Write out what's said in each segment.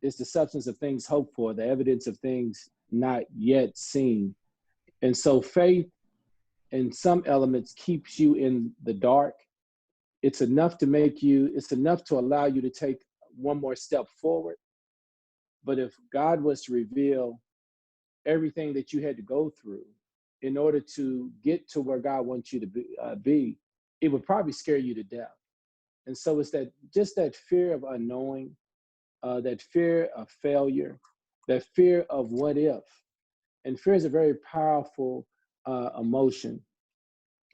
is the substance of things hoped for, the evidence of things not yet seen. And so faith in some elements keeps you in the dark. It's enough to allow you to take one more step forward. But if God was to reveal everything that you had to go through in order to get to where God wants you to be, it would probably scare you to death. And so it's that fear of unknowing, that fear of failure, that fear of what if. And fear is a very powerful emotion.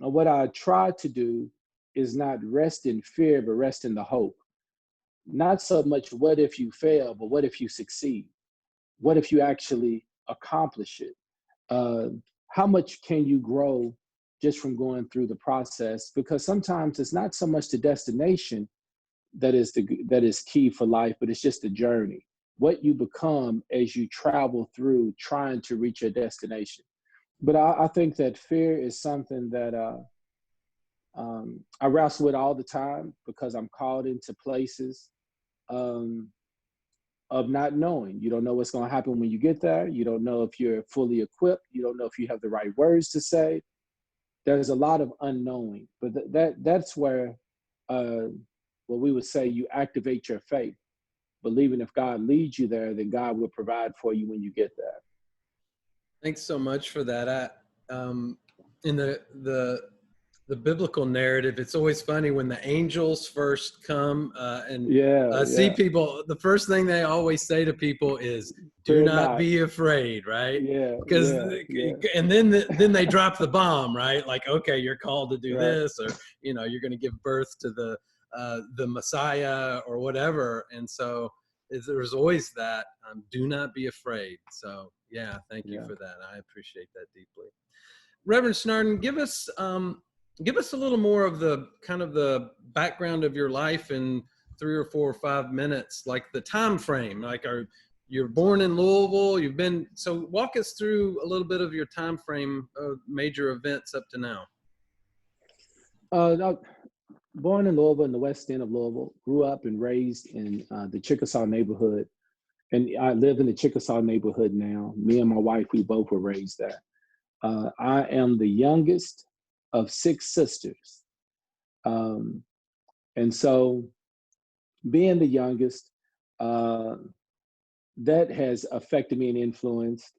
And what I try to do is not rest in fear, but rest in the hope. Not so much what if you fail, but what if you succeed? What if you actually accomplish it? How much can you grow just from going through the process? Because sometimes it's not so much the destination that is key for life, but it's just the journey. What you become as you travel through trying to reach your destination. But I think that fear is something that I wrestle with all the time because I'm called into places of not knowing. You don't know what's going to happen when you get there. You don't know if you're fully equipped. You don't know if you have the right words to say. There's a lot of unknowing, but that's where what we would say you activate your faith, believing if God leads you there, then God will provide for you when you get there. Thanks so much for that. In the biblical narrative, it's always funny when the angels first come and see people. The first thing they always say to people is, "Do not be afraid," right? Because and then they drop the bomb, right? Like, okay, you're called to do this, or you're going to give birth to the Messiah or whatever. And so there's always that. Do not be afraid. So yeah, thank you for that. I appreciate that deeply. Reverend Snardon, give us a little more of the kind of the background of your life in 3 or 4 or 5 minutes, like the time frame. Like, you're born in Louisville. So walk us through a little bit of your time frame of major events up to now. Born in Louisville, in the west end of Louisville, grew up and raised in the Chickasaw neighborhood. And I live in the Chickasaw neighborhood now. Me and my wife, we both were raised there. I am the youngest of 6 sisters. And so being the youngest, that has affected me and influenced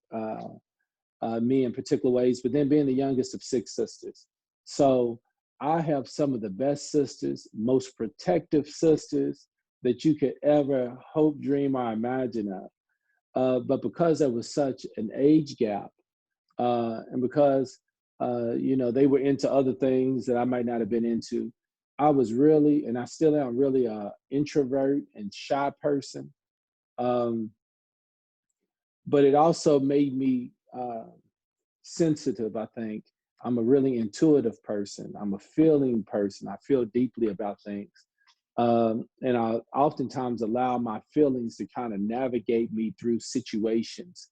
me in particular ways, but then being the youngest of 6 sisters. So I have some of the best sisters, most protective sisters that you could ever hope, dream, or imagine of. But because there was such an age gap, and because they were into other things that I might not have been into, I was really, and I still am really an introvert and shy person. But it also made me sensitive, I think. I'm a really intuitive person. I'm a feeling person. I feel deeply about things. And I oftentimes allow my feelings to kind of navigate me through situations.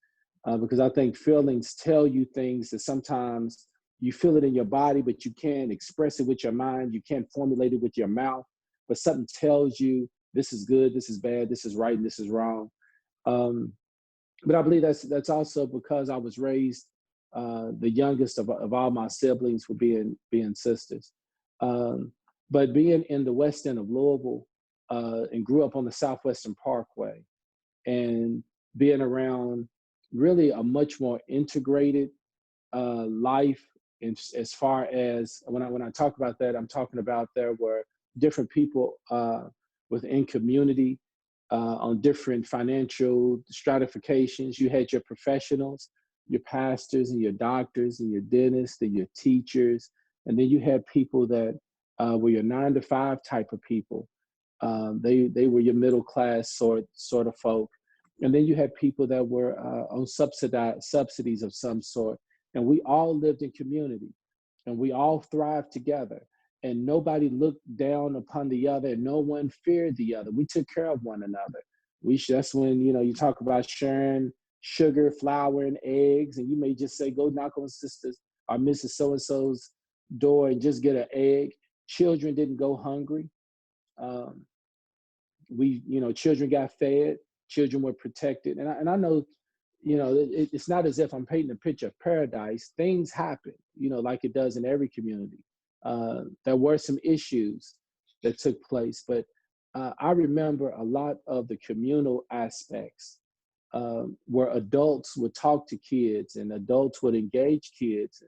Because I think feelings tell you things that sometimes you feel it in your body, but you can't express it with your mind. You can't formulate it with your mouth, but something tells you this is good, this is bad, this is right, and this is wrong. But I believe that's also because I was raised the youngest of all my siblings, with being sisters. But being in the west end of Louisville and grew up on the Southwestern Parkway, and being around really a much more integrated life, as far as when I talk about that, I'm talking about there were different people within community on different financial stratifications. You had your professionals, your pastors and your doctors and your dentists and your teachers, and then you had people that were your 9-to-5 type of people. They were your middle class sort of folk. And then you had people that were on subsidies of some sort. And we all lived in community, and we all thrived together. And nobody looked down upon the other, and no one feared the other. We took care of one another. That's when, you talk about sharing sugar, flour, and eggs, and you may just say, go knock on Sister's or Mrs. So-and-so's door and just get an egg. Children didn't go hungry. Children got fed. children were protected. And I know, it's not as if I'm painting a picture of paradise. Things happen, like it does in every community. There were some issues that took place, but I remember a lot of the communal aspects where adults would talk to kids and adults would engage kids.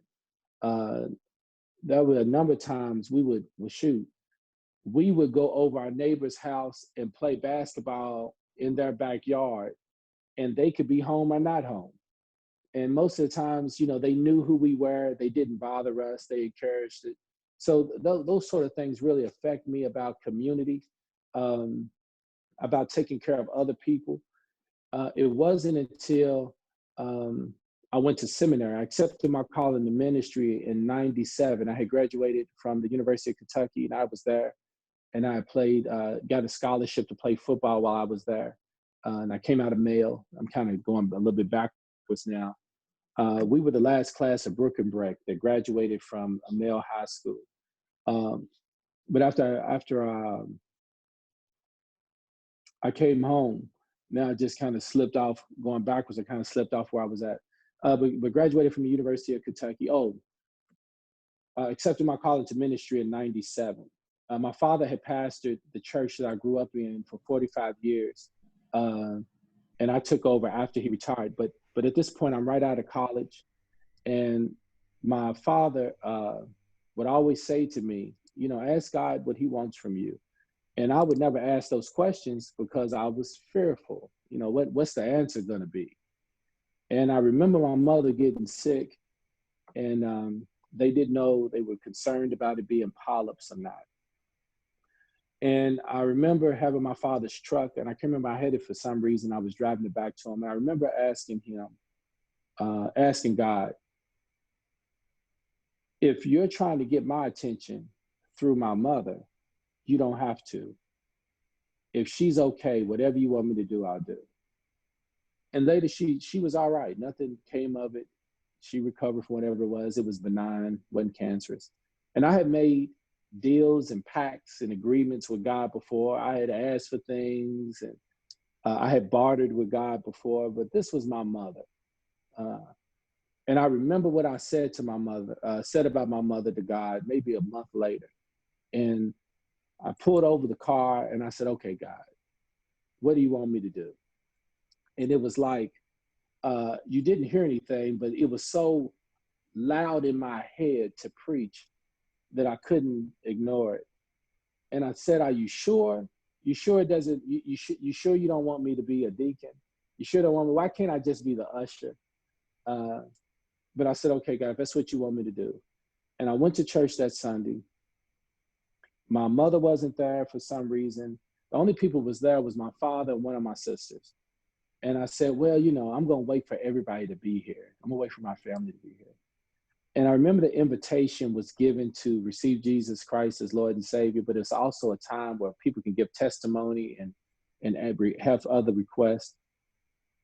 There were a number of times we would go over our neighbor's house and play basketball in their backyard, and they could be home or not home. And most of the times, they knew who we were. They didn't bother us. They encouraged it. So those sort of things really affect me about community, about taking care of other people. It wasn't until I went to seminary. I accepted my call in the ministry in '97. I had graduated from the University of Kentucky, and I was there. And I played, got a scholarship to play football while I was there. And I came out of Male. I'm kind of going a little bit backwards now. We were the last class of Brook and Breck that graduated from a Male high school. But after I came home, now I just kind of slipped off, going backwards. I kind of slipped off where I was at. But graduated from the University of Kentucky. Accepted my call into ministry in '97. My father had pastored the church that I grew up in for 45 years. And I took over after he retired. But at this point, I'm right out of college. And my father would always say to me, ask God what he wants from you. And I would never ask those questions because I was fearful. What's the answer going to be? And I remember my mother getting sick, and they didn't know, they were concerned about it being polyps or not. And I remember having my father's truck, and I can't remember, I had it for some reason. I was driving it back to him. And I remember asking God, if you're trying to get my attention through my mother, you don't have to. If she's okay, whatever you want me to do, I'll do. And later she was all right. Nothing came of it. She recovered from whatever it was. It was benign, wasn't cancerous. And I had made deals and pacts and agreements with God before. I had asked for things, and I had bartered with God before, but this was my mother. And I remember what I said to my mother, said about my mother to God, maybe a month later. And I pulled over the car and I said, okay, God, what do you want me to do? And it was like, you didn't hear anything, but it was so loud in my head to preach that I couldn't ignore it. And I said, are you sure? You sure it doesn't, you sure you don't want me to be a deacon? You sure don't want me? Why can't I just be the usher? But I said, okay, God, if that's what you want me to do. And I went to church that Sunday. My mother wasn't there for some reason. The only people who was there was my father and one of my sisters. And I said, well, I'm going to wait for everybody to be here. I'm going to wait for my family to be here. And I remember the invitation was given to receive Jesus Christ as Lord and Savior, but it's also a time where people can give testimony and have other requests.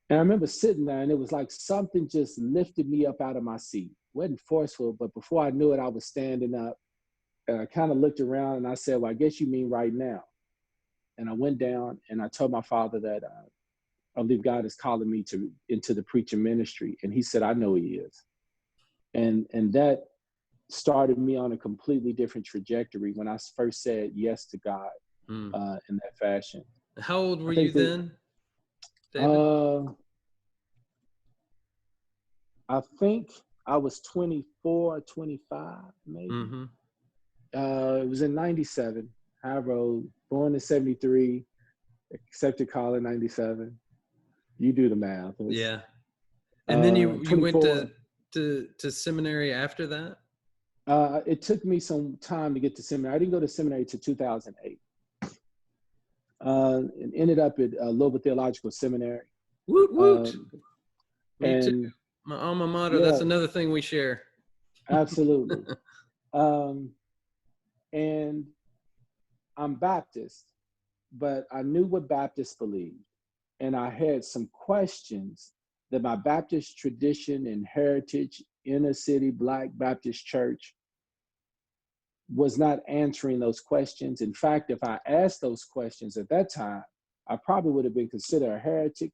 And I remember sitting there, and it was like something just lifted me up out of my seat. It wasn't forceful, but before I knew it, I was standing up. And I kind of looked around and I said, well, I guess you mean right now. And I went down and I told my father that I believe God is calling me into the preaching ministry. And he said, I know he is. And that started me on a completely different trajectory when I first said yes to God in that fashion. How old were you then, David? I think I was 24, 25, maybe. Mm-hmm. It was in 97, High Road, born in 73, accepted call in 97. You do the math. Yeah. And then you went to seminary after that? It took me some time to get to seminary. I didn't go to seminary till 2008. And ended up at Louisville Theological Seminary. Woot, woot. Me too. My alma mater, yeah, that's another thing we share. Absolutely. And I'm Baptist, but I knew what Baptists believed. And I had some questions that my Baptist tradition and heritage, inner city Black Baptist church, was not answering those questions. In fact, if I asked those questions at that time, I probably would have been considered a heretic.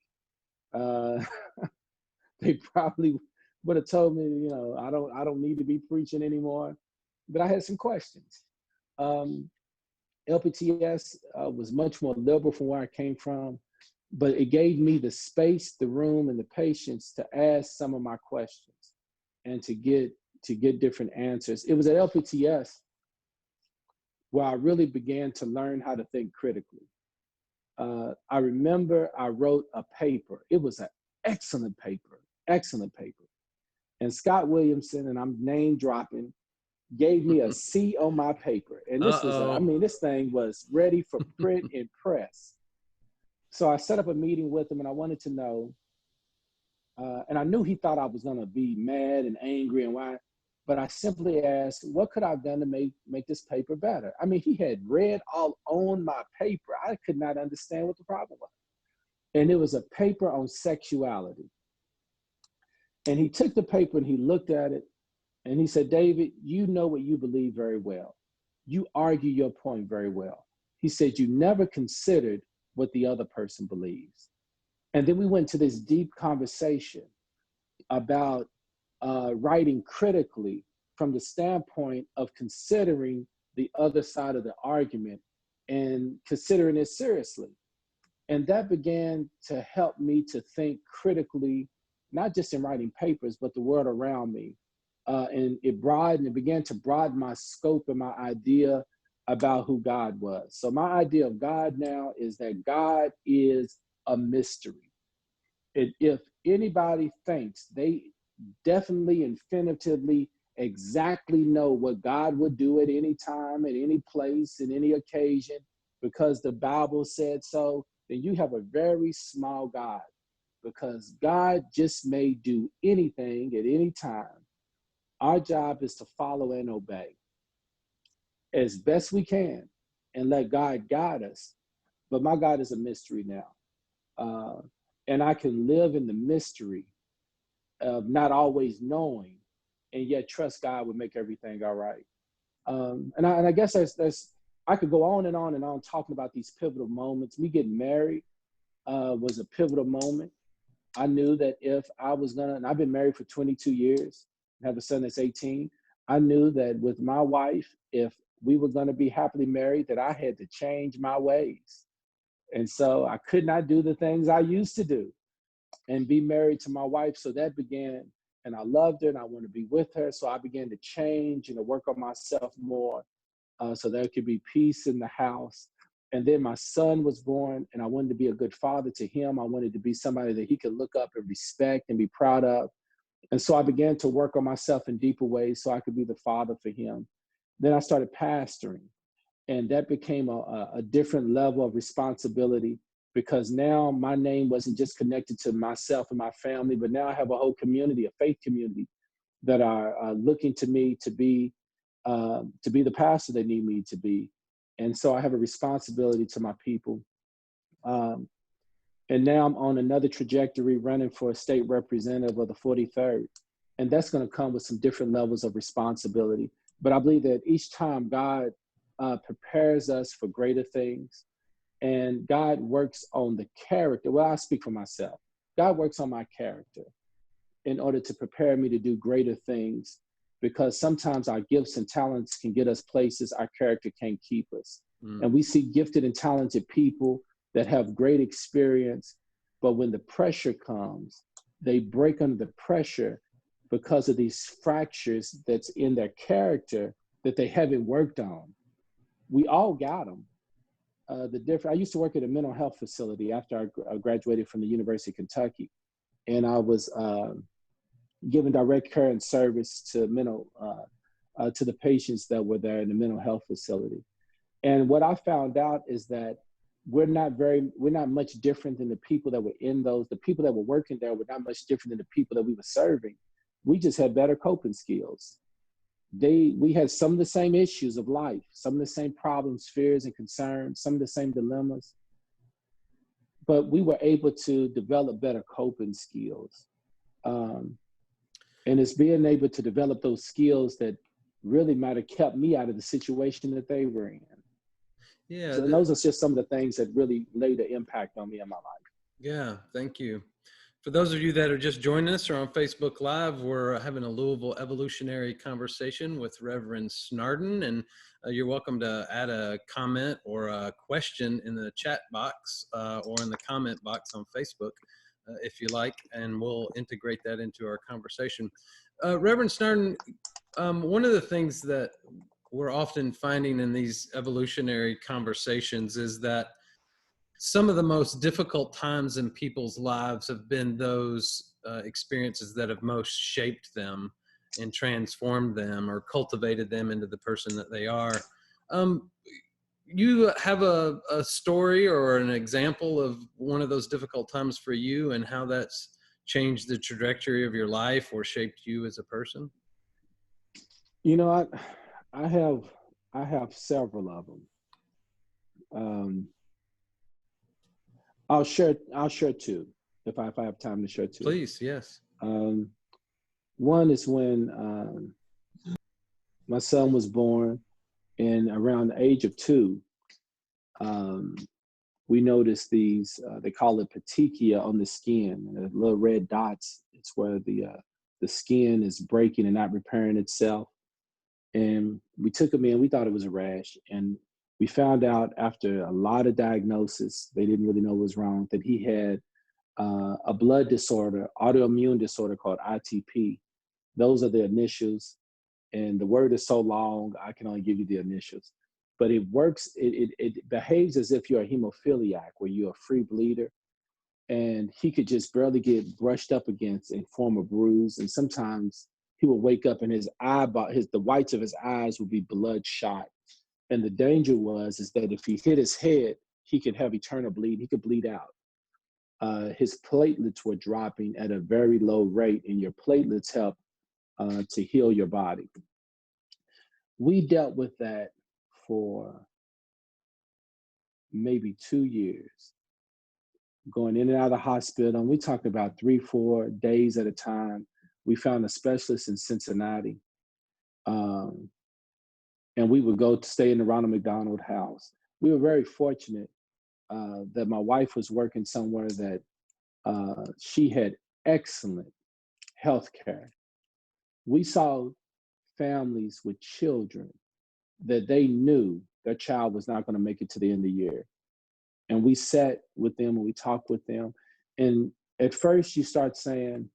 They probably would have told me, you know, I don't need to be preaching anymore. But I had some questions. LPTS was much more liberal from where I came from, but it gave me the space, the room, and the patience to ask some of my questions and to get different answers. It was at LPTS where I really began to learn how to think critically. I remember I wrote a paper. It was an excellent paper. And Scott Williamson, and I'm name dropping, gave me a C on my paper. And this was, I mean, this thing was ready for print and press. So I set up a meeting with him and I wanted to know, and I knew he thought I was gonna be mad and angry and why, but I simply asked, what could I have done to make this paper better? I mean, he had read all on my paper. I could not understand what the problem was. And it was a paper on sexuality. And he took the paper and he looked at it and he said, David, you know what you believe very well. You argue your point very well. He said, you never considered what the other person believes. And then we went to this deep conversation about writing critically from the standpoint of considering the other side of the argument and considering it seriously. And that began to help me to think critically, not just in writing papers, but the world around me. And it began to broaden my scope and my idea about who God was. So my idea of God now is that God is a mystery. If anybody thinks they definitely, infinitively, exactly know what God would do at any time, at any place, at any occasion, because the Bible said so, then you have a very small God, because God just may do anything at any time. Our job is to follow and obey as best we can and let God guide us. But my God is a mystery now. And I can live in the mystery of not always knowing and yet trust God would make everything all right. And I guess I could go on and on and on talking about these pivotal moments. Me getting married was a pivotal moment. I knew that if I was gonna, and I've been married for 22 years, have a son that's 18. I knew that with my wife, if we were gonna be happily married, that I had to change my ways. And so I could not do the things I used to do and be married to my wife. So that began, and I loved her and I wanted to be with her. So I began to change and to work on myself more so there could be peace in the house. And then my son was born and I wanted to be a good father to him. I wanted to be somebody that he could look up and respect and be proud of. And so I began to work on myself in deeper ways so I could be the father for him. Then I started pastoring, and that became a different level of responsibility, because now my name wasn't just connected to myself and my family, but now I have a whole community, a faith community, that are looking to me to be the pastor they need me to be. And so I have a responsibility to my people. And now I'm on another trajectory running for a state representative of the 43rd. And that's going to come with some different levels of responsibility. But I believe that each time God prepares us for greater things, and God works on the character. Well, I speak for myself. God works on my character in order to prepare me to do greater things, because sometimes our gifts and talents can get us places our character can't keep us. And we see gifted and talented people that have great experience, but when the pressure comes, they break under the pressure because of these fractures that's in their character that they haven't worked on. We all got them. I used to work at a mental health facility after I graduated from the University of Kentucky, and I was giving direct care and service to to the patients that were there in the mental health facility. And what I found out is that we're not much different than the people that were the people that were working there were not much different than the people that we were serving. We just had better coping skills. We had some of the same issues of life, some of the same problems, fears, and concerns, some of the same dilemmas, but we were able to develop better coping skills. And it's being able to develop those skills that really might have kept me out of the situation that they were in. Yeah. So those are just some of the things that really laid an impact on me in my life. Yeah, thank you. For those of you that are just joining us or on Facebook Live, we're having a Louisville Evolutionary conversation with Reverend Snardon, and you're welcome to add a comment or a question in the chat box or in the comment box on Facebook if you like, and we'll integrate that into our conversation. Reverend Snardon, one of the things that we're often finding in these evolutionary conversations is that some of the most difficult times in people's lives have been those experiences that have most shaped them and transformed them or cultivated them into the person that they are. You have a story or an example of one of those difficult times for you and how that's changed the trajectory of your life or shaped you as a person? You know, I have several of them. I'll share two if I have time to share two. Please, yes. One is when my son was born, and around the age of 2, we noticed these, they call it petechia on the skin, the little red dots. It's where the skin is breaking and not repairing itself. And we took him in, we thought it was a rash. And we found out after a lot of diagnosis, they didn't really know what was wrong, that he had a blood disorder, autoimmune disorder called ITP. Those are the initials. And the word is so long, I can only give you the initials. But it works, it behaves as if you're a hemophiliac, where you're a free bleeder. And he could just barely get brushed up against and form a bruise. And sometimes he would wake up and the whites of his eyes would be bloodshot. And the danger is that if he hit his head, he could have eternal bleed. He could bleed out. His platelets were dropping at a very low rate, and your platelets help to heal your body. We dealt with that for maybe 2 years, going in and out of the hospital. And we talked about 3-4 days at a time. We found a specialist in Cincinnati. And we would go to stay in the Ronald McDonald House. We were very fortunate that my wife was working somewhere that she had excellent health care. We saw families with children that they knew their child was not going to make it to the end of the year. And we sat with them and we talked with them. And at first you start saying,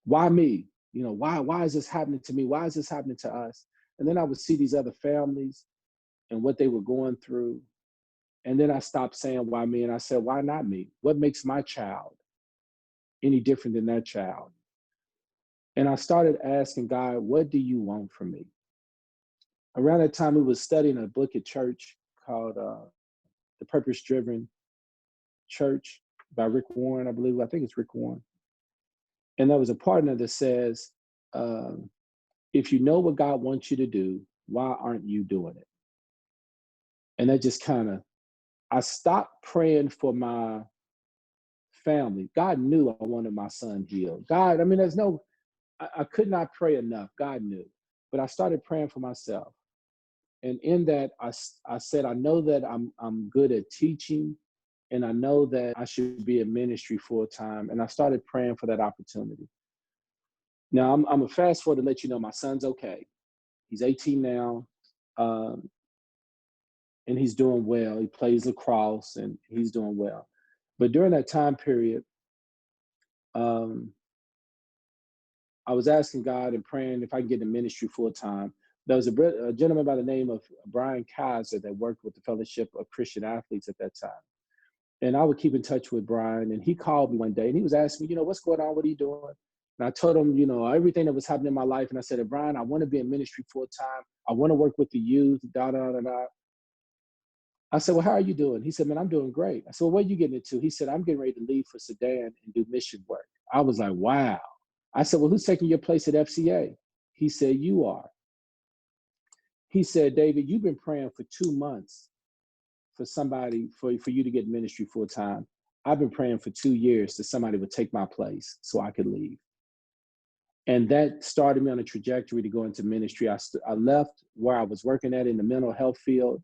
why me? You know, why is this happening to me? Why is this happening to us? And then I would see these other families and what they were going through. And then I stopped saying, why me? And I said, why not me? What makes my child any different than that child? And I started asking God, what do you want from me? Around that time, we was studying a book at church called The Purpose-Driven Church by Rick Warren, I believe. I think it's Rick Warren. And there was a partner that says, if you know what God wants you to do, why aren't you doing it? And that just I stopped praying for my family. God knew I wanted my son healed. God, I mean, I could not pray enough. God knew. But I started praying for myself. And in that, I said, I know that I'm good at teaching, and I know that I should be in ministry full time. And I started praying for that opportunity. Now, I'm a fast forward to let you know my son's okay. He's 18 now, and he's doing well. He plays lacrosse, and he's doing well. But during that time period, I was asking God and praying if I can get in ministry full time. There was a gentleman by the name of Brian Kaiser that worked with the Fellowship of Christian Athletes at that time. And I would keep in touch with Brian, and he called me one day and he was asking me, what's going on? What are you doing? And I told him, everything that was happening in my life. And I said, Brian, I want to be in ministry full time. I want to work with the youth, da, da, da, da. I said, well, how are you doing? He said, man, I'm doing great. I said, well, what are you getting into? He said, I'm getting ready to leave for Sudan and do mission work. I was like, wow. I said, well, who's taking your place at FCA? He said, you are. He said, David, you've been praying for 2 months for somebody, for you to get ministry full time. I've been praying for 2 years that somebody would take my place so I could leave. And that started me on a trajectory to go into ministry. I left where I was working at in the mental health field,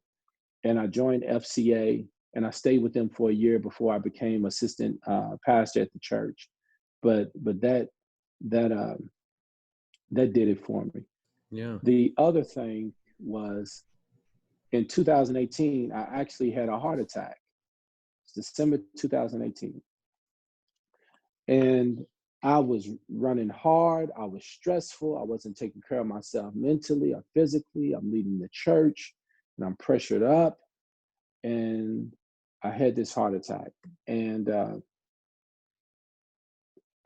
and I joined FCA, and I stayed with them for a year before I became assistant pastor at the church. But that did it for me. Yeah. The other thing was in 2018, I actually had a heart attack. It's December 2018. And I was running hard. I was stressful. I wasn't taking care of myself mentally or physically. I'm leading the church and I'm pressured up. And I had this heart attack. And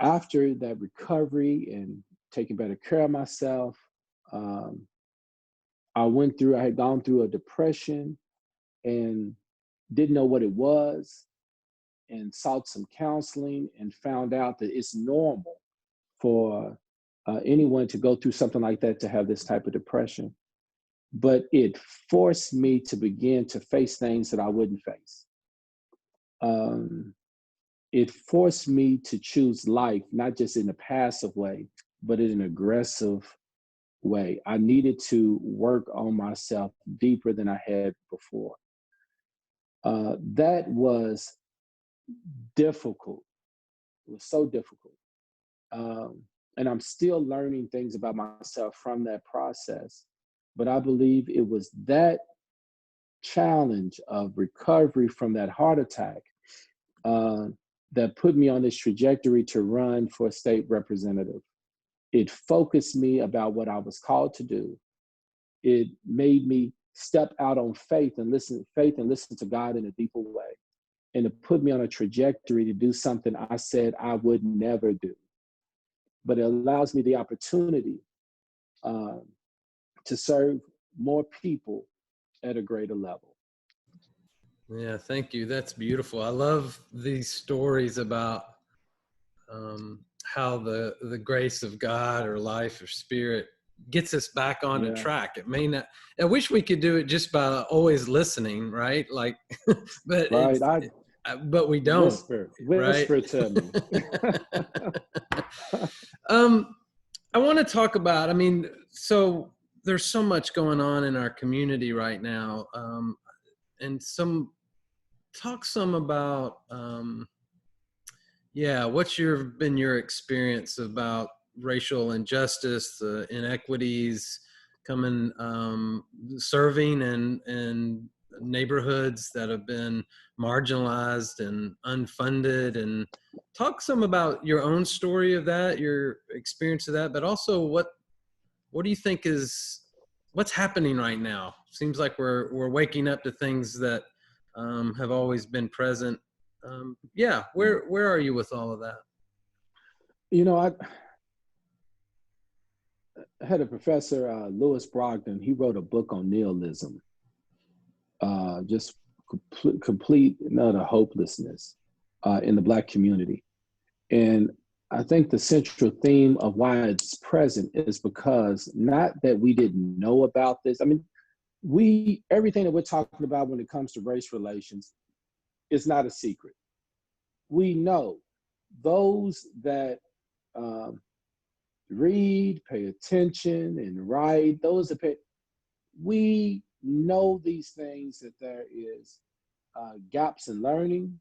after that recovery and taking better care of myself, I had gone through a depression and didn't know what it was, and sought some counseling and found out that it's normal for anyone to go through something like that, to have this type of depression. But it forced me to begin to face things that I wouldn't face. It forced me to choose life, not just in a passive way, but in an aggressive way. I needed to work on myself deeper than I had before. That was difficult. It was so difficult. And I'm still learning things about myself from that process. But I believe it was that challenge of recovery from that heart attack that put me on this trajectory to run for state representative. It focused me about what I was called to do. It made me step out on faith and listen to God in a deeper way. And it put me on a trajectory to do something I said I would never do. But it allows me the opportunity to serve more people at a greater level. Yeah, thank you. That's beautiful. I love these stories about how the grace of God or life or spirit gets us back on a track. It may not, I wish we could do it just by always listening, right? Like, but right. But we don't. Whisper right? To me. I want to talk about, so there's so much going on in our community right now. And talk some about, what's been your experience about racial injustice, the inequities coming, serving in neighborhoods that have been marginalized and unfunded, and talk some about your own story of that, your experience of that, but also what do you think what's happening right now? Seems like we're waking up to things that have always been present. Where are you with all of that? I had a professor, Louis Brogdon. He wrote a book on nihilism, just complete and utter hopelessness in the Black community. And I think the central theme of why it's present is because not that we didn't know about this. Everything that we're talking about when it comes to race relations is not a secret. We know those that read, pay attention, and write, we know these things, that there is gaps in learning,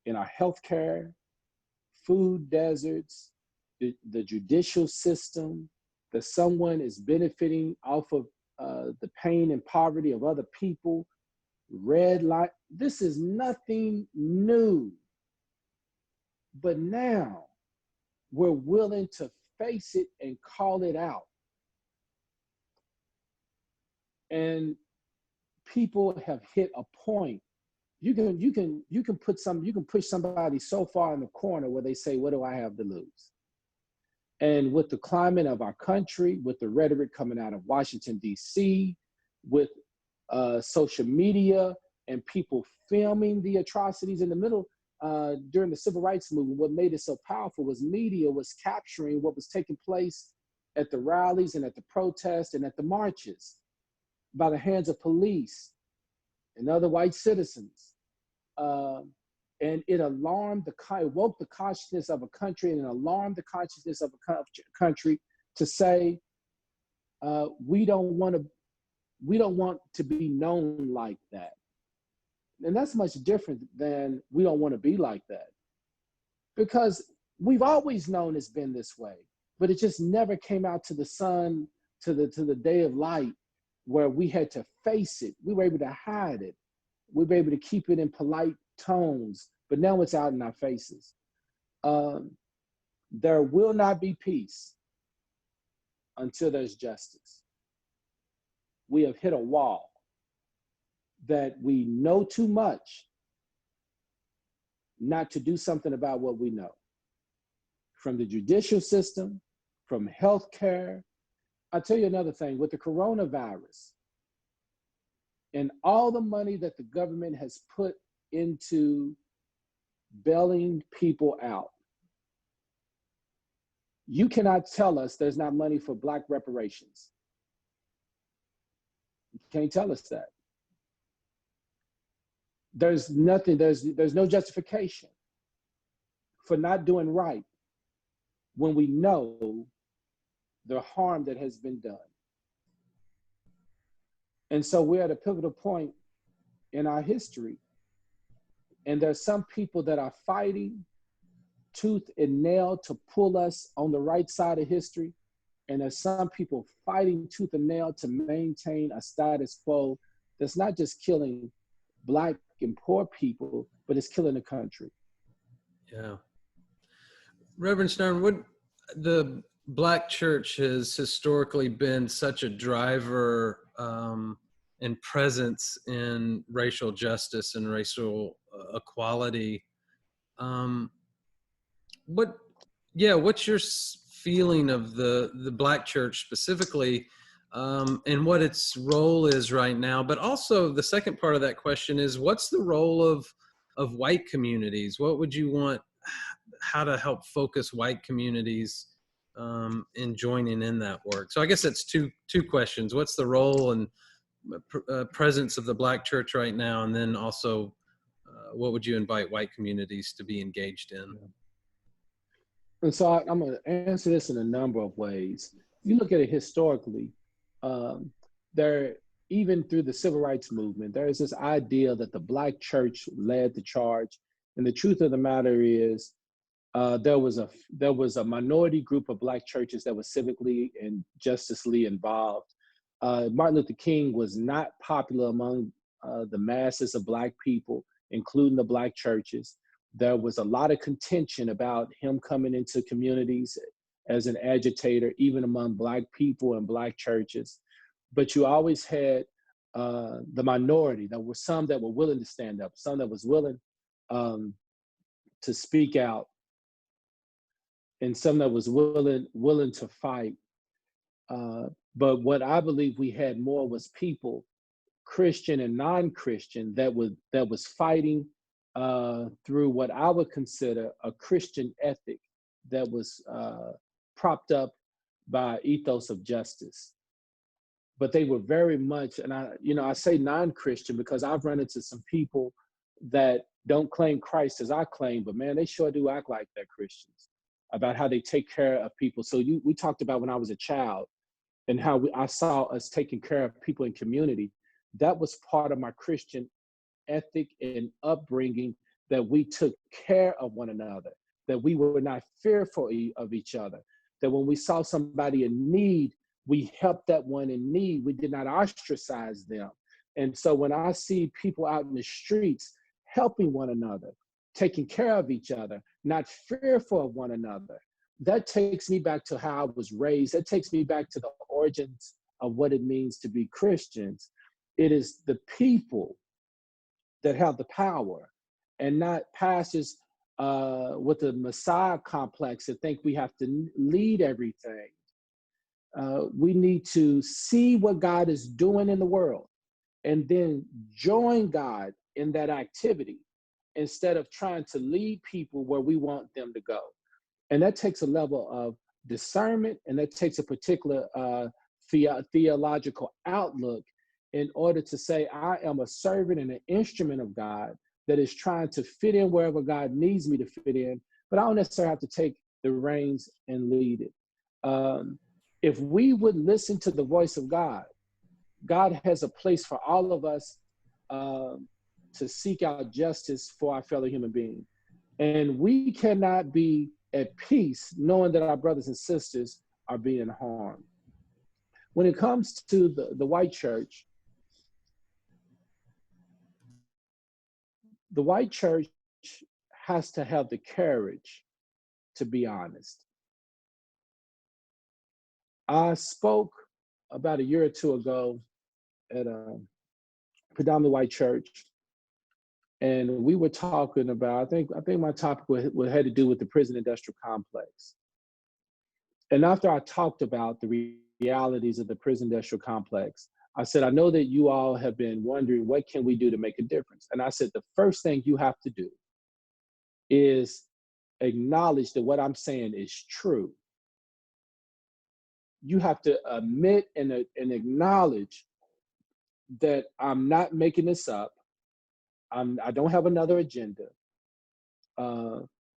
in our healthcare, food deserts, the judicial system, that someone is benefiting off of the pain and poverty of other people, red light. This is nothing new. But now we're willing to face it and call it out. And people have hit a point. You can push somebody so far in the corner where they say, what do I have to lose? And with the climate of our country, with the rhetoric coming out of Washington, D.C., with social media and people filming the atrocities in the middle, during the civil rights movement, what made it so powerful was media was capturing what was taking place at the rallies and at the protests and at the marches by the hands of police and other white citizens. And it woke the consciousness of a country, and it alarmed the consciousness of a country to say, we don't want to we don't want to be known like that. And that's much different than we don't want to be like that. Because we've always known it's been this way, but it just never came out to the sun, to the day of light, where we had to face it. We were able to hide it. We were able to keep it in polite tones, but now it's out in our faces. There will not be peace until there's justice. We have hit a wall that we know too much not to do something about what we know. From the judicial system, from healthcare. I'll tell you another thing, with the coronavirus and all the money that the government has put into bailing people out, you cannot tell us there's not money for Black reparations. You can't tell us that. There's nothing, there's no justification for not doing right when we know the harm that has been done. And so we're at a pivotal point in our history, and there's some people that are fighting tooth and nail to pull us on the right side of history, and there's some people fighting tooth and nail to maintain a status quo that's not just killing Black and poor people, but it's killing the country. Yeah. Reverend Snardon, the Black church has historically been such a driver and presence in racial justice and racial equality. What's your feeling of the Black church specifically, and what its role is right now? But also the second part of that question is, what's the role of white communities? What would you want, how to help focus white communities in joining in that work? So I guess that's two questions. What's the role and presence of the Black church right now? And then also, what would you invite white communities to be engaged in? And so I'm going to answer this in a number of ways. You look at it historically, even through the civil rights movement, there is this idea that the Black church led the charge. And the truth of the matter is, there was a minority group of Black churches that was civically and justicely involved. Martin Luther King was not popular among the masses of Black people, including the Black churches. There was a lot of contention about him coming into communities as an agitator, even among Black people and Black churches. But you always had the minority. There were some that were willing to stand up, some that was willing to speak out, and some that was willing to fight. But what I believe we had more was people, Christian and non-Christian, that was fighting through what I would consider a Christian ethic that was propped up by ethos of justice. But they were very much, and I say non-Christian because I've run into some people that don't claim Christ as I claim, but man, they sure do act like they're Christians, about how they take care of people. So we talked about when I was a child and how I saw us taking care of people in community. That was part of my Christian ethic and upbringing, that we took care of one another, that we were not fearful of each other, that when we saw somebody in need, we helped that one in need. We did not ostracize them. And so when I see people out in the streets helping one another, taking care of each other, not fearful of one another, that takes me back to how I was raised. That takes me back to the origins of what it means to be Christians. It is the people that have the power, and not pastors with a Messiah complex that think we have to lead everything. We need to see what God is doing in the world and then join God in that activity instead of trying to lead people where we want them to go. And that takes a level of discernment, and that takes a particular theological outlook in order to say, I am a servant and an instrument of God that is trying to fit in wherever God needs me to fit in, but I don't necessarily have to take the reins and lead it. If we would listen to the voice of God, God has a place for all of us to seek out justice for our fellow human being. And we cannot be at peace knowing that our brothers and sisters are being harmed. When it comes to the white church has to have the courage to be honest. I spoke about a year or two ago at a predominantly white church, and we were talking about, I think my topic had to do with the prison industrial complex. And after I talked about the realities of the prison industrial complex, I said, I know that you all have been wondering, what can we do to make a difference? And I said, the first thing you have to do is acknowledge that what I'm saying is true. You have to admit and acknowledge that I'm not making this up. I don't have another agenda.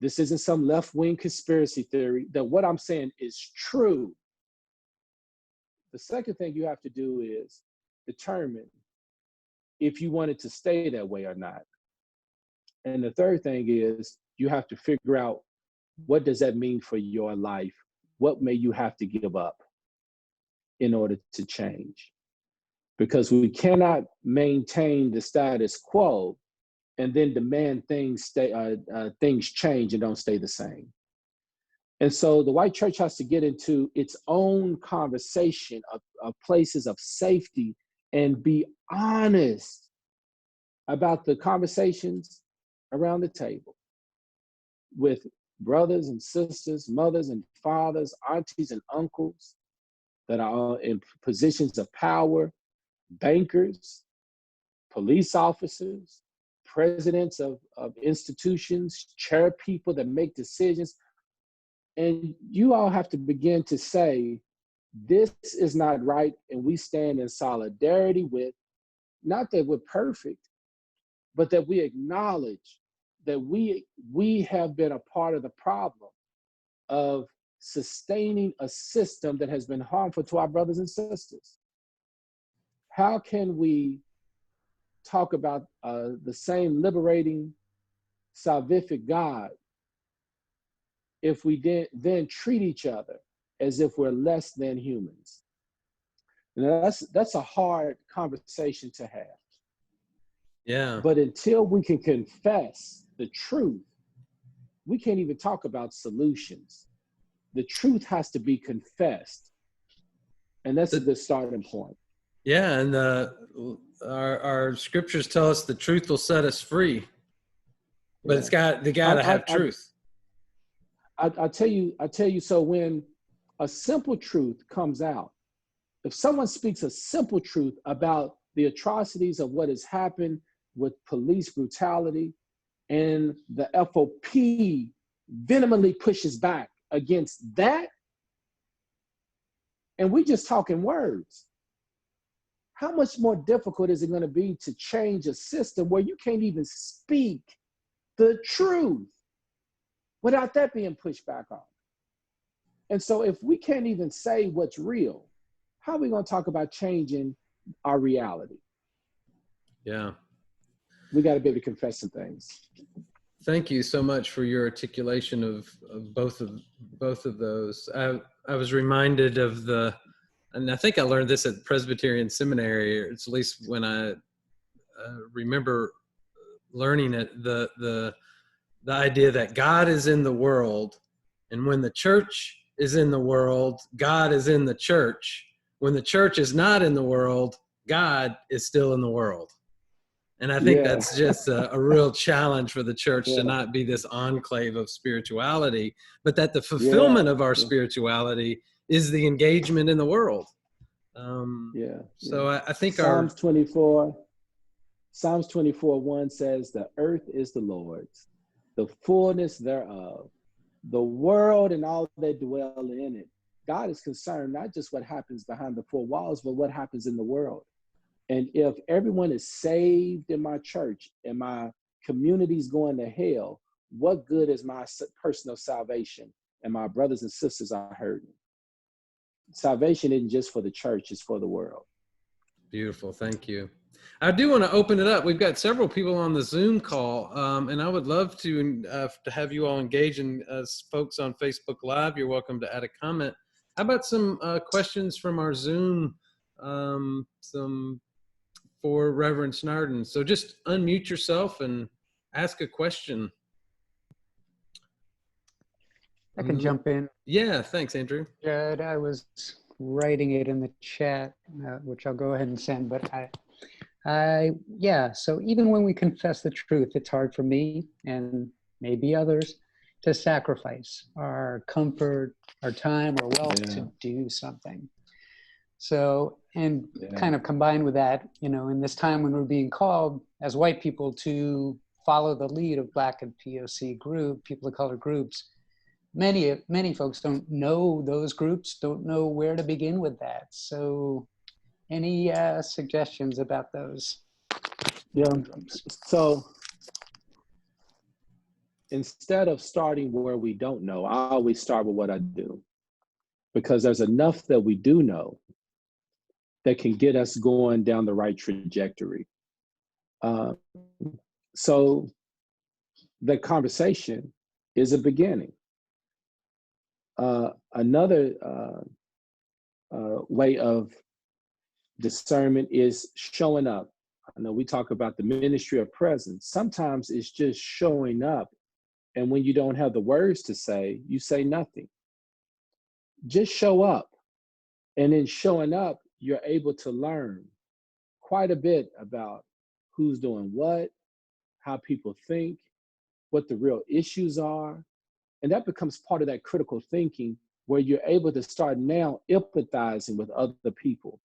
This isn't some left-wing conspiracy theory, that what I'm saying is true. The second thing you have to do is determine if you want it to stay that way or not. And the third thing is you have to figure out, what does that mean for your life? What may you have to give up in order to change? Because we cannot maintain the status quo and then demand things change and don't stay the same. And so the white church has to get into its own conversation of places of safety and be honest about the conversations around the table with brothers and sisters, mothers and fathers, aunties and uncles that are in positions of power, bankers, police officers, presidents of institutions, chair people that make decisions. And you all have to begin to say, this is not right, and we stand in solidarity with, not that we're perfect, but that we acknowledge that we have been a part of the problem of sustaining a system that has been harmful to our brothers and sisters. How can we talk about the same liberating, salvific God if we then treat each other as if we're less than humans? And that's a hard conversation to have. Yeah. But until we can confess the truth, we can't even talk about solutions. The truth has to be confessed. And that's a good starting point. Yeah, and our scriptures tell us the truth will set us free. But they gotta have truth. I tell you, so when a simple truth comes out, if someone speaks a simple truth about the atrocities of what has happened with police brutality, and the FOP vehemently pushes back against that, and we just talking words, how much more difficult is it going to be to change a system where you can't even speak the truth without that being pushed back on? And so if we can't even say what's real, how are we going to talk about changing our reality? Yeah. We got to be able to confess some things. Thank you so much for your articulation of both of those. I was reminded of and I think I learned this at Presbyterian Seminary, or it's at least when I remember learning it, the idea that God is in the world, and when the church is in the world, God is in the church. When the church is not in the world, God is still in the world. And I think that's just a real challenge for the church to not be this enclave of spirituality, but that the fulfillment of our spirituality is the engagement in the world. So I think Psalms 24:1 says, the earth is the Lord's, the fullness thereof, the world and all that dwell in it. God is concerned not just what happens behind the four walls, but what happens in the world. And if everyone is saved in my church and my community's going to hell, what good is my personal salvation and my brothers and sisters are hurting? Salvation isn't just for the church, it's for the world. Beautiful. Thank you. I do want to open it up. We've got several people on the Zoom call, and I would love to have you all engage. And folks on Facebook Live, you're welcome to add a comment. How about some questions from our Zoom, some for Reverend Snardon? So just unmute yourself and ask a question. I can jump in. Yeah, thanks, Andrew. Jud, I was writing it in the chat, which I'll go ahead and send, but yeah, so even when we confess the truth, it's hard for me and maybe others to sacrifice our comfort, our time, our wealth to do something. So, and kind of combined with that, you know, in this time when we're being called as white people to follow the lead of Black and POC people of color groups, many folks don't know those groups, don't know where to begin with that. So any suggestions about those? Yeah, so instead of starting where we don't know, I always start with what I do, because there's enough that we do know that can get us going down the right trajectory. So the conversation is a beginning. Another way of discernment is showing up. I know we talk about the ministry of presence. Sometimes it's just showing up. And when you don't have the words to say, you say nothing. Just show up. And in showing up, you're able to learn quite a bit about who's doing what, how people think, what the real issues are. And that becomes part of that critical thinking where you're able to start now empathizing with other people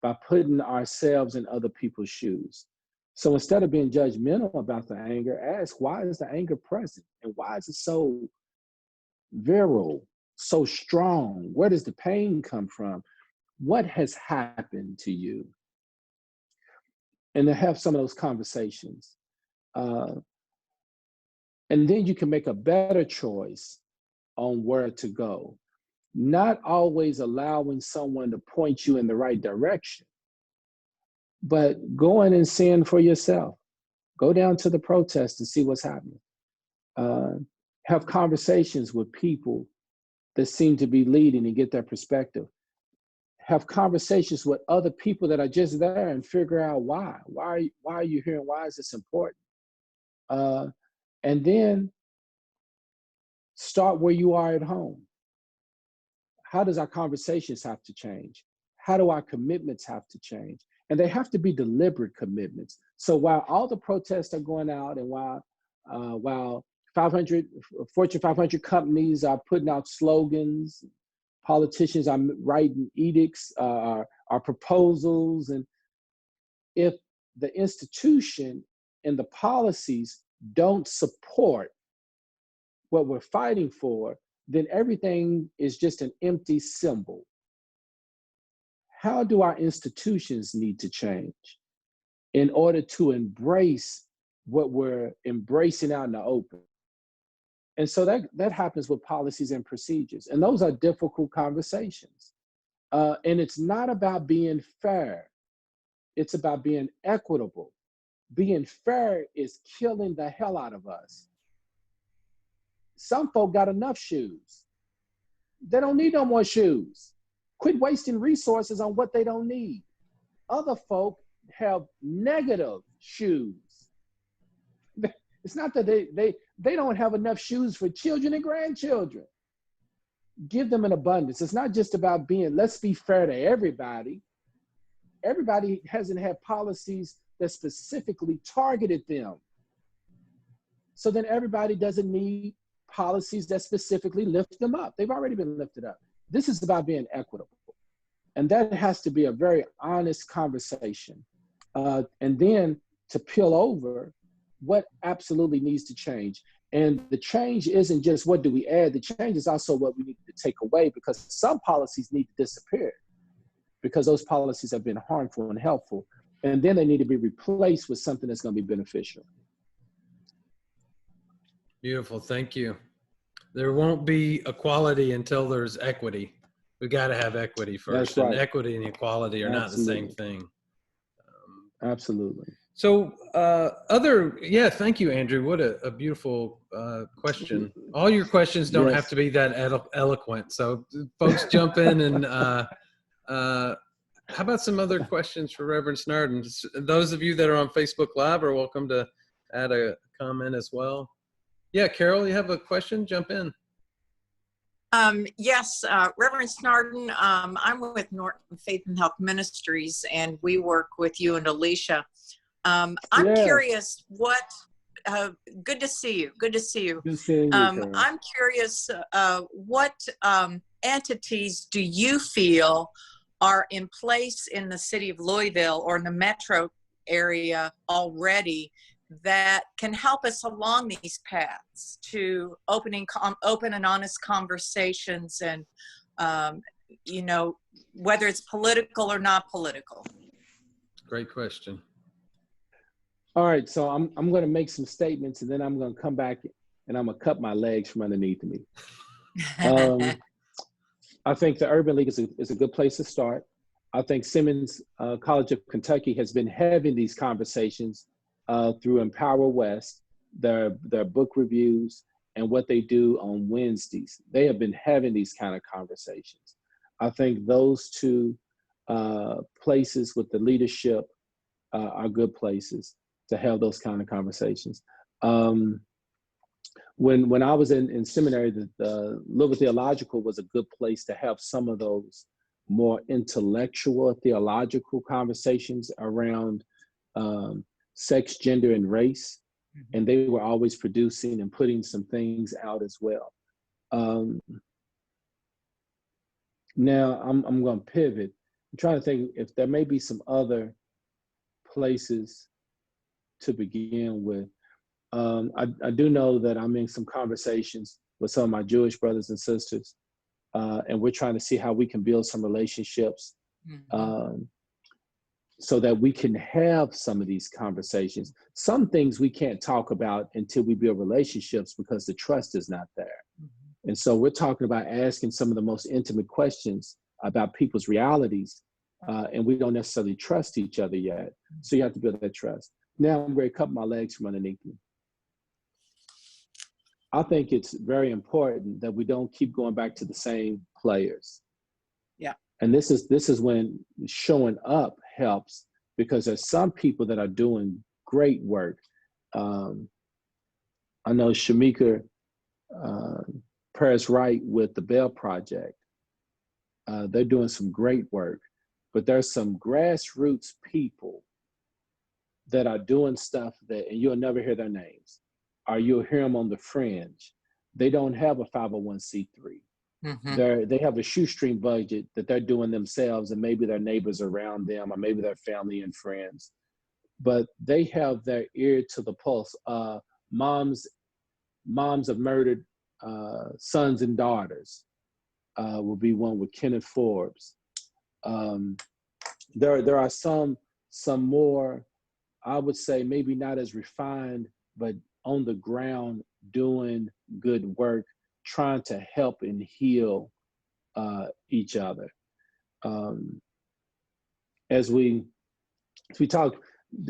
by putting ourselves in other people's shoes. So instead of being judgmental about the anger, ask, why is the anger present? And why is it so virile, so strong? Where does the pain come from? What has happened to you? And to have some of those conversations. And then you can make a better choice on where to go. Not always allowing someone to point you in the right direction, but going and seeing for yourself. Go down to the protest and see what's happening. Have conversations with people that seem to be leading and get their perspective. Have conversations with other people that are just there and figure out why. Why are you here and why is this important? And then start where you are at home. How does our conversations have to change? How do our commitments have to change? And they have to be deliberate commitments. So while all the protests are going out and while 500 Fortune 500 companies are putting out slogans, politicians are writing edicts, are proposals, and if the institution and the policies don't support what we're fighting for, then everything is just an empty symbol. How do our institutions need to change in order to embrace what we're embracing out in the open? And so that happens with policies and procedures. And those are difficult conversations. And it's not about being fair. It's about being equitable. Being fair is killing the hell out of us. Some folk got enough shoes. They don't need no more shoes. Quit wasting resources on what they don't need. Other folk have negative shoes. It's not that they don't have enough shoes for children and grandchildren. Give them an abundance. It's not just about let's be fair to everybody. Everybody hasn't had policies that specifically targeted them. So then everybody doesn't need policies that specifically lift them up. They've already been lifted up. This is about being equitable. And that has to be a very honest conversation. And then to peel over what absolutely needs to change. And the change isn't just what do we add, the change is also what we need to take away, because some policies need to disappear because those policies have been harmful and helpful. And then they need to be replaced with something that's going to be beneficial. Beautiful. Thank you. There won't be equality until there's equity. We got to have equity first. That's right. And equity and equality are not the same thing. Absolutely. So thank you, Andrew. What a beautiful question. All your questions don't have to be that eloquent. So folks jump in and how about some other questions for Reverend Snardon? Those of you that are on Facebook Live are welcome to add a comment as well. Yeah, Carol, you have a question? Jump in. Yes, Reverend Snardon, I'm with Norton Faith and Health Ministries, and we work with you and Alicia. I'm curious what, good to see you. Good to see you. Good seeing you, I'm curious, what entities do you feel are in place in the city of Louisville or in the metro area already that can help us along these paths to open and honest conversations and, you know, whether it's political or not political? Great question. All right, so I'm going to make some statements, and then I'm going to come back and I'm going to cut my legs from underneath me. I think the Urban League is a good place to start. I think Simmons College of Kentucky has been having these conversations through Empower West, their book reviews, and what they do on Wednesdays. They have been having these kind of conversations. I think those two places with the leadership are good places to have those kind of conversations. When I was in seminary, the Louisville Theological was a good place to have some of those more intellectual theological conversations around sex, gender, and race. Mm-hmm. And they were always producing and putting some things out as well. Now I'm going to pivot. I'm trying to think if there may be some other places to begin with. I do know that I'm in some conversations with some of my Jewish brothers and sisters, and we're trying to see how we can build some relationships so that we can have some of these conversations. Some things we can't talk about until we build relationships because the trust is not there. Mm-hmm. And so we're talking about asking some of the most intimate questions about people's realities, and we don't necessarily trust each other yet. So you have to build that trust. Now I'm ready to cut my legs from underneath me. I think it's very important that we don't keep going back to the same players. Yeah. And this is when showing up helps, because there's some people that are doing great work. I know Shamika Paris Wright with the Bell Project. They're doing some great work, but there's some grassroots people that are doing stuff that, and you'll never hear their names, or you'll hear them on the fringe. They don't have a 501c3. Mm-hmm. They have a shoestring budget that they're doing themselves, and maybe their neighbors around them, or maybe their family and friends. But they have their ear to the pulse. Moms of murdered sons and daughters will be one with Kenneth Forbes. There are some more, I would say, maybe not as refined, but on the ground doing good work, trying to help and heal each other. As we talk,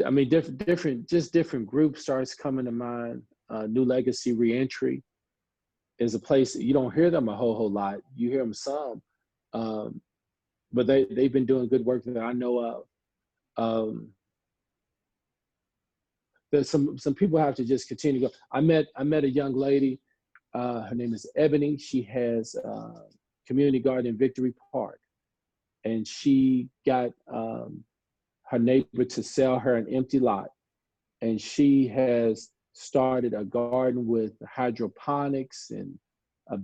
I mean, different groups starts coming to mind. New Legacy Reentry is a place that you don't hear them a whole lot. You hear them some, but they've been doing good work that I know of. There's some people have to just continue to go. I met a young lady. Her name is Ebony. She has a community garden in Victory Park, and she got her neighbor to sell her an empty lot, and she has started a garden with hydroponics and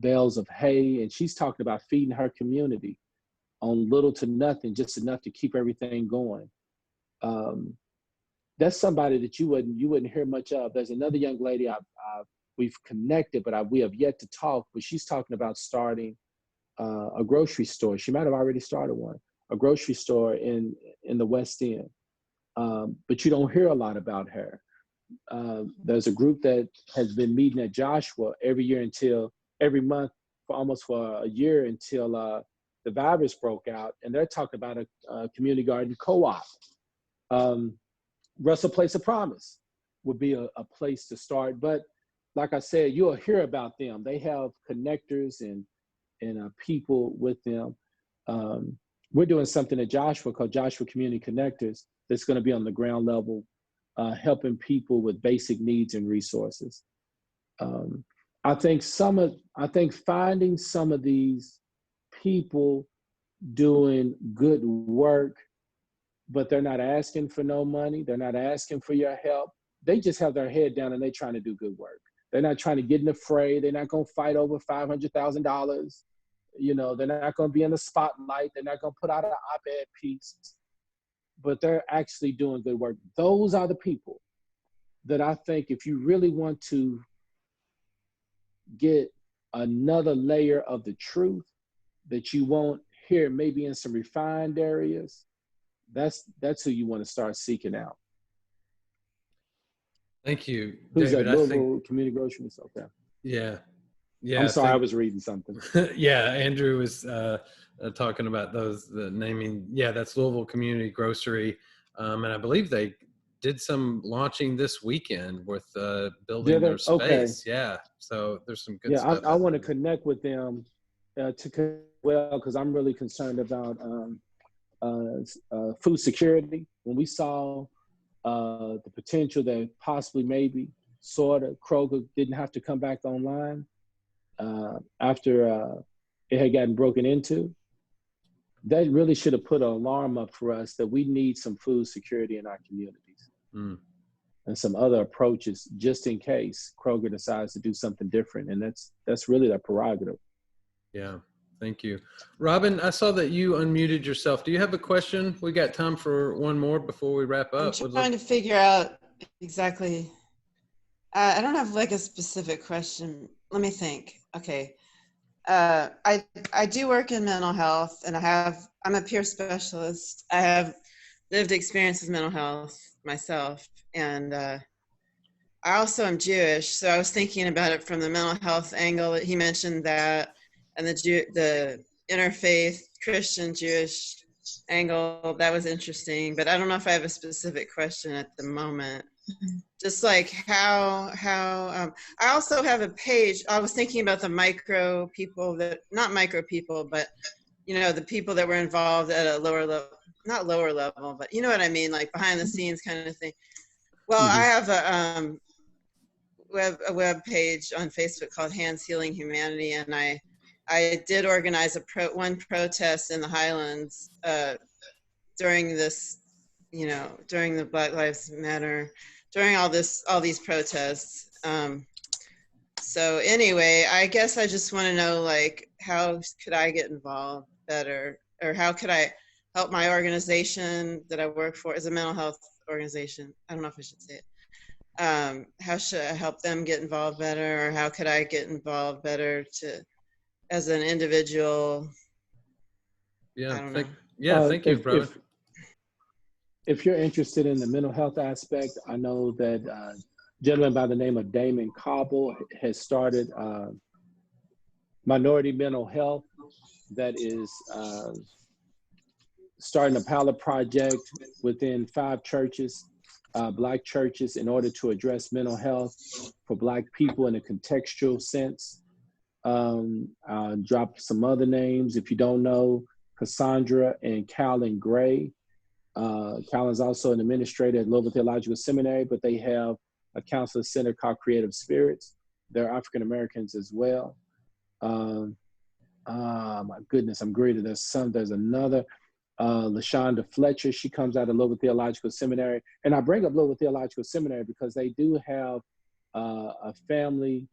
bales of hay, and she's talking about feeding her community on little to nothing, just enough to keep everything going. That's somebody that you wouldn't hear much of. There's another young lady we've connected, but we have yet to talk. But she's talking about starting a grocery store. She might have already started one, a grocery store in the West End. But you don't hear a lot about her. There's a group that has been meeting at Joshua every month for a year until the virus broke out, and they're talking about a community garden co-op. Russell Place of Promise would be a place to start. But like I said, you'll hear about them. They have connectors and people with them. We're doing something at Joshua called Joshua Community Connectors that's going to be on the ground level, helping people with basic needs and resources. I think finding some of these people doing good work, but they're not asking for no money. They're not asking for your help. They just have their head down and they're trying to do good work. They're not trying to get in the fray. They're not going to fight over $500,000. You know, they're not going to be in the spotlight. They're not going to put out an op-ed piece, but they're actually doing good work. Those are the people that I think if you really want to get another layer of the truth that you won't hear maybe in some refined areas, that's who you want to start seeking out. Thank you, Who's David. that? Louisville Community Groceries? Okay. Yeah. Yeah. I'm sorry, I was reading something. Yeah, Andrew was talking about the naming. Yeah, that's Louisville Community Grocery. And I believe they did some launching this weekend with building their space. Okay. Yeah. So there's some good stuff. I want to connect with them because I'm really concerned about food security. When we saw the potential that possibly maybe sort of Kroger didn't have to come back online after it had gotten broken into, that really should have put an alarm up for us that we need some food security in our communities and some other approaches just in case Kroger decides to do something different. And that's really their prerogative. Yeah. Thank you. Robin, I saw that you unmuted yourself. Do you have a question? We got time for one more before we wrap up. I'm trying to figure out exactly. I don't have like a specific question. Let me think. Okay. I do work in mental health, and I'm a peer specialist. I have lived experience with mental health myself, and I also am Jewish. So I was thinking about it from the mental health angle that he mentioned that, and the interfaith Christian Jewish angle. That was interesting, but I don't know if I have a specific question at the moment. Just like how I also have a page. I was thinking about the micro people not micro people, but the people that were involved at a lower level, not lower level, but you know what I mean, like behind the scenes kind of thing. Well, I have a web page on Facebook called Hands Healing Humanity, and I did organize one protest in the Highlands during this, during the Black Lives Matter, during all these protests. So anyway, I guess I just want to know, like, how could I get involved better, or how could I help my organization that I work for as a mental health organization? I don't know if I should say it. How should I help them get involved better, or how could I get involved better as an individual? Yeah. I don't know. Thank you, brother. If you're interested in the mental health aspect, I know that a gentleman by the name of Damon Cobble has started Minority Mental Health that is starting a pilot project within 5 churches, Black churches, in order to address mental health for Black people in a contextual sense. I'll drop some other names if you don't know: Cassandra and Callan Gray. Callan's also an administrator at Louisville Theological Seminary, but they have a counseling center called Creative Spirits. They're African Americans as well. My goodness, I'm greedy. There's another, LaShonda Fletcher. She comes out of Louisville Theological Seminary. And I bring up Louisville Theological Seminary because they do have a family,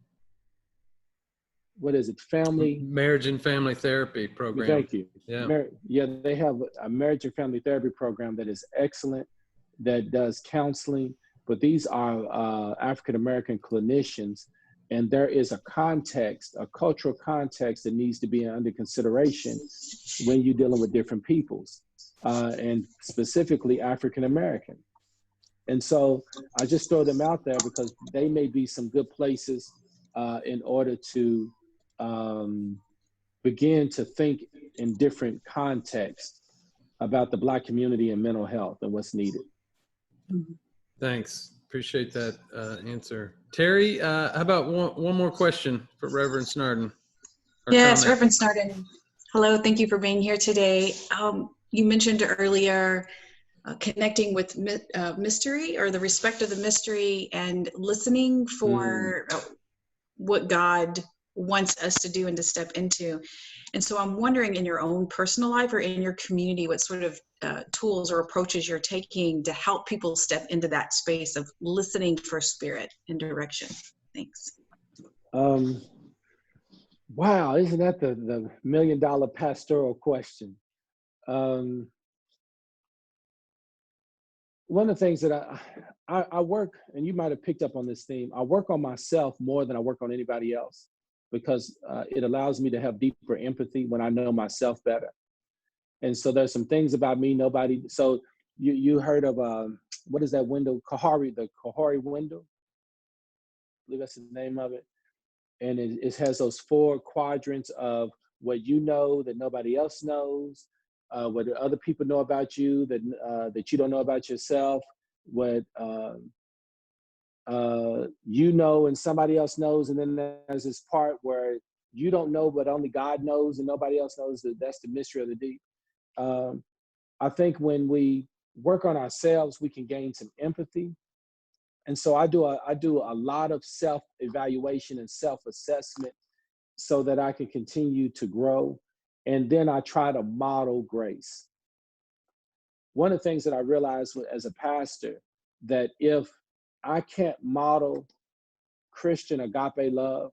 what is it? Marriage and family therapy program. Thank you. Yeah. They have a marriage and family therapy program that is excellent, that does counseling, but these are African-American clinicians, and there is a context, a cultural context that needs to be under consideration when you're dealing with different peoples, and specifically African-American. And so I just throw them out there because they may be some good places in order to begin to think in different contexts about the Black community and mental health and what's needed. Thanks. Appreciate that answer. Terry, how about one more question for Reverend Snardon? Yes, comment? Reverend Snardon. Hello, thank you for being here today. You mentioned earlier connecting with mystery, or the respect of the mystery, and listening for what God wants us to do and to step into. And so I'm wondering, in your own personal life or in your community, what sort of tools or approaches you're taking to help people step into that space of listening for spirit and direction. Thanks. Wow, isn't that the $1 million pastoral question? One of the things that I work, and you might have picked up on this theme, I work on myself more than I work on anybody else, because it allows me to have deeper empathy when I know myself better. And so there's some things about me so you heard of, what is that window? The Kahari window? I believe that's the name of it. And it has those 4 quadrants of what you know that nobody else knows, what other people know about you that you don't know about yourself, what you know and somebody else knows, and then there's this part where you don't know but only God knows and nobody else knows. That's the mystery of the deep. I think when we work on ourselves, we can gain some empathy. And so I do a lot of self-evaluation and self-assessment so that I can continue to grow. And then I try to model grace. One of the things that I realized as a pastor, that if I can't model Christian agape love,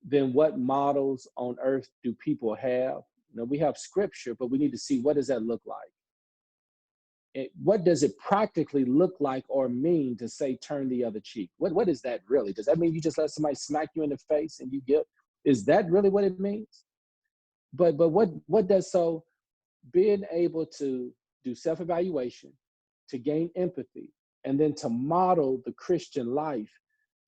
then what models on earth do people have? We have scripture, but we need to see, what does that look like? What does it practically look like or mean to say, turn the other cheek? What is that really? Does that mean you just let somebody smack you in the face and you give? Is that really what it means? But what does, so being able to do self-evaluation, to gain empathy, and then to model the Christian life,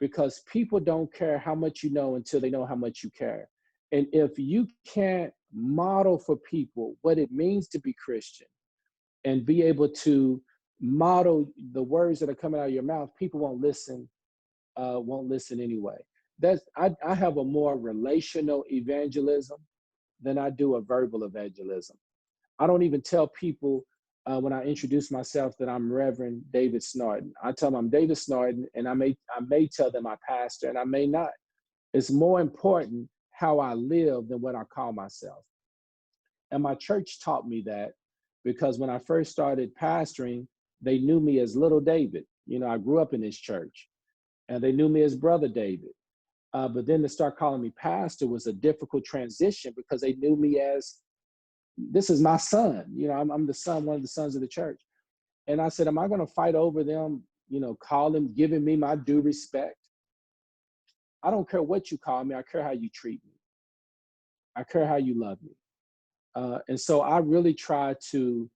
because people don't care how much you know until they know how much you care. And if you can't model for people what it means to be Christian and be able to model the words that are coming out of your mouth, people won't listen anyway. I have a more relational evangelism than I do a verbal evangelism. I don't even tell people when I introduce myself that I'm Reverend David Snardon. I tell them I'm David Snardon, and I may tell them I'm pastor, and I may not. It's more important how I live than what I call myself. And my church taught me that, because when I first started pastoring, they knew me as Little David. I grew up in this church, and they knew me as Brother David. But then to start calling me pastor was a difficult transition, because they knew me as, this is my son. I'm the son, one of the sons of the church. And I said, am I going to fight over them, giving me my due respect? I don't care what you call me. I care how you treat me. I care how you love me. And so I really try to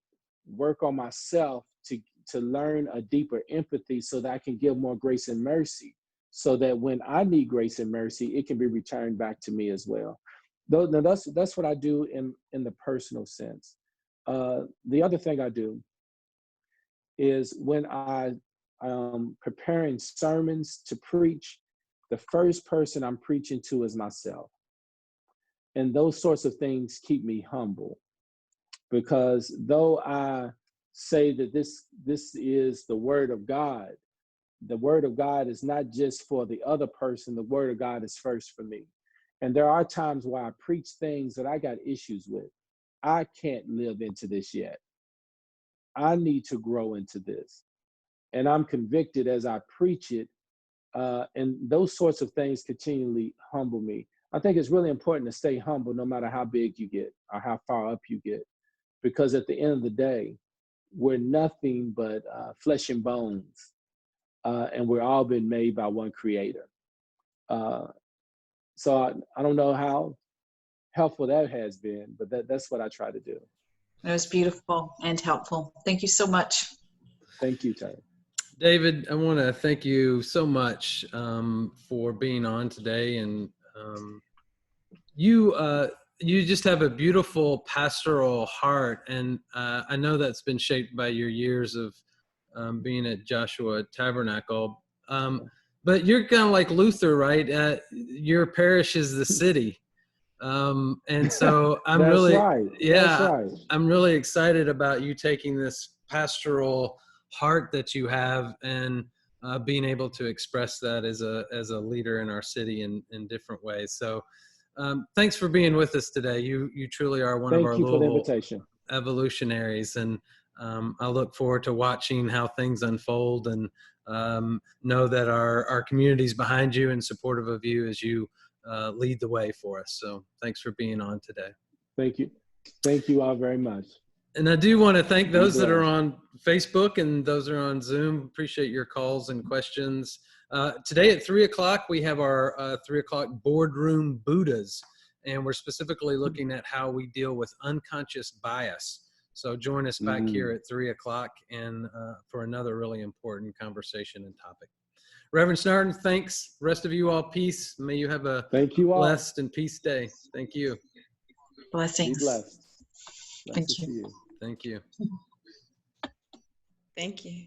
work on myself to learn a deeper empathy, so that I can give more grace and mercy, so that when I need grace and mercy, it can be returned back to me as well. Now that's what I do in the personal sense. The other thing I do is, when I am preparing sermons to preach, the first person I'm preaching to is myself. And those sorts of things keep me humble, because though I say that this is the word of God, the word of God is not just for the other person. The word of God is first for me. And there are times where I preach things that I got issues with. I can't live into this yet. I need to grow into this. And I'm convicted as I preach it. And those sorts of things continually humble me. I think it's really important to stay humble no matter how big you get or how far up you get. Because at the end of the day, we're nothing but flesh and bones. And we're all been made by one creator. So I don't know how helpful that has been, but that's what I try to do. That was beautiful and helpful. Thank you so much. Thank you, Terry. David, I want to thank you so much for being on today. And you just have a beautiful pastoral heart. And I know that's been shaped by your years of being at Joshua Tabernacle. But you're kind of like Luther, right? Your parish is the city. And so I'm That's really, right. yeah, That's right. I'm really excited about you taking this pastoral heart that you have and being able to express that as a leader in our city in different ways. So thanks for being with us today. You truly are one of our Thank you for the Louisville invitation. Evolutionaries, and I look forward to watching how things unfold, and know that our community is behind you and supportive of you as you lead the way for us. So thanks for being on today. Thank you. Thank you all very much. And I do want to thank those that are on Facebook and those that are on Zoom. Appreciate your calls and questions. Today at 3 o'clock, we have our 3 o'clock boardroom Buddhas, and we're specifically looking at how we deal with unconscious bias. So join us back here at 3 o'clock and for another really important conversation and topic. Reverend Snardon, thanks. Rest of you all, peace. May you have a blessed and peace day. Thank you. Blessings. Be blessed. Thank you. Thank you. Thank you.